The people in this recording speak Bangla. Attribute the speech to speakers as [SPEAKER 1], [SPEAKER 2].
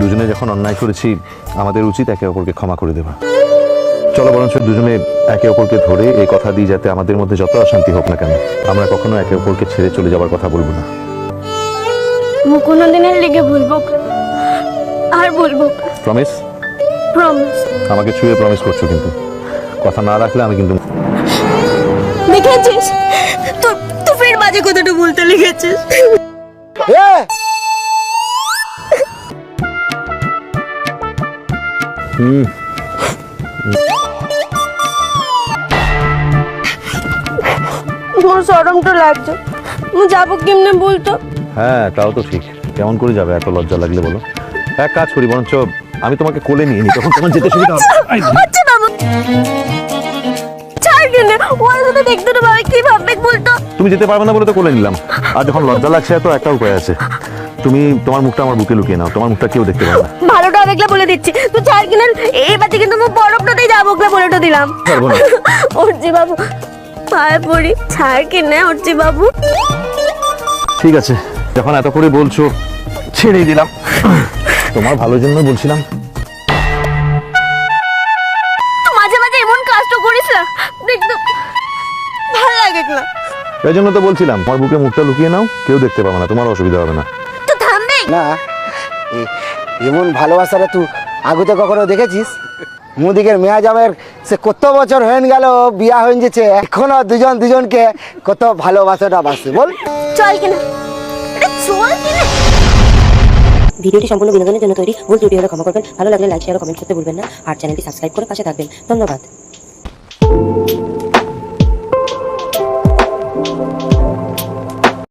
[SPEAKER 1] দুজনে যখন অন্যায় করেছি আমাদের উচিত একে অপরকে ক্ষমা করে দেওয়া। চলো বরঞ্চ দুজনে একে অপরকে ধরে এই কথা দিই যাতে আমাদের মধ্যে যত অশান্তি হোক না কেন আমরা কখনো একে অপরকে ছেড়ে চলে যাওয়ার কথা বলবো না।
[SPEAKER 2] কোনোদিনের লেগে বলবো আর বলবো।
[SPEAKER 1] প্রমিস?
[SPEAKER 2] প্রমিস।
[SPEAKER 1] আমাকে ছুঁয়ে প্রমিস করছো কিন্তু কথা না রাখলে আমি কিন্তু।
[SPEAKER 2] দেখেছিস তো তো ফের বাজে কথাটা বলতে লেগেছিস। মোর শরমটা লাগছে, যাবো কেমনে বলতো?
[SPEAKER 1] হ্যাঁ তাও তো ঠিক, কেমন করে যাবে এত লজ্জা লাগলে বলো। এক কাজ করি বরঞ্চ আমি তোমাকে কোলে নিয়ে নিই, তখন তোমার যেতে সুবিধা হবে।
[SPEAKER 2] আচ্ছা বাবু ছাড় কেনে, ওরা যদি দেখতে না পাবে কি ভাববে বলতো?
[SPEAKER 1] তুমি যেতে পারবে না বলে তো কোলে নিলাম, আর যখন লজ্জা লাগছে তো একটা উপায় আছে, তুমি তোমার মুখটা আমার বুকে লুকিয়ে নাও, তোমার মুখটা কেউ দেখতে পাবে না।
[SPEAKER 2] ভালোটা দেখলে বলে দিচ্ছি, তুই ছাড় কিনা এই বাচ্চা কিন্তু আমি বরফটাতেই যাবো বলেটা দিলাম।
[SPEAKER 1] পারবো না।
[SPEAKER 2] অর্জি বাবু পায়ে পড়ি, ছাড় কিনে অর্জি বাবু।
[SPEAKER 1] ঠিক আছে যখন এত করে বলছো ছেড়েই দিলাম, তোমার ভালোর জন্য বলছিলাম।
[SPEAKER 2] তো মাঝে মাঝে এমন কাজটা করিস না, দেখতে ভালো লাগে না।
[SPEAKER 1] এই জন্য তো বলছিলাম তোমার বুকে মুখটা লুকিয়ে নাও, কেউ দেখতে পাবে না, তোমার অসুবিধা হবে না।
[SPEAKER 2] তো থামবে
[SPEAKER 3] না এমন ভালোবাসাটা তুই আগুতে কখনো দেখেছিস? মুদিকের মেয়া জামের সে কত বছর হয়ে গেল বিয়া হয়ে যেছে, এখনো দুজন দুজনকে কত ভালোবাসাটা বাসে বল।
[SPEAKER 2] চল কিনা, চল কিনা।
[SPEAKER 4] ভিডিওটি সম্পূর্ণ বিনোদনের জন্য তৈরি, ভুল ত্রুটি হলে ক্ষমা করবেন। ভালো লাগলে লাইক শেয়ার ও কমেন্ট করতে ভুলবেন না, আর চ্যানেলটি সাবস্ক্রাইব করে পাশে থাকবেন। ধন্যবাদ।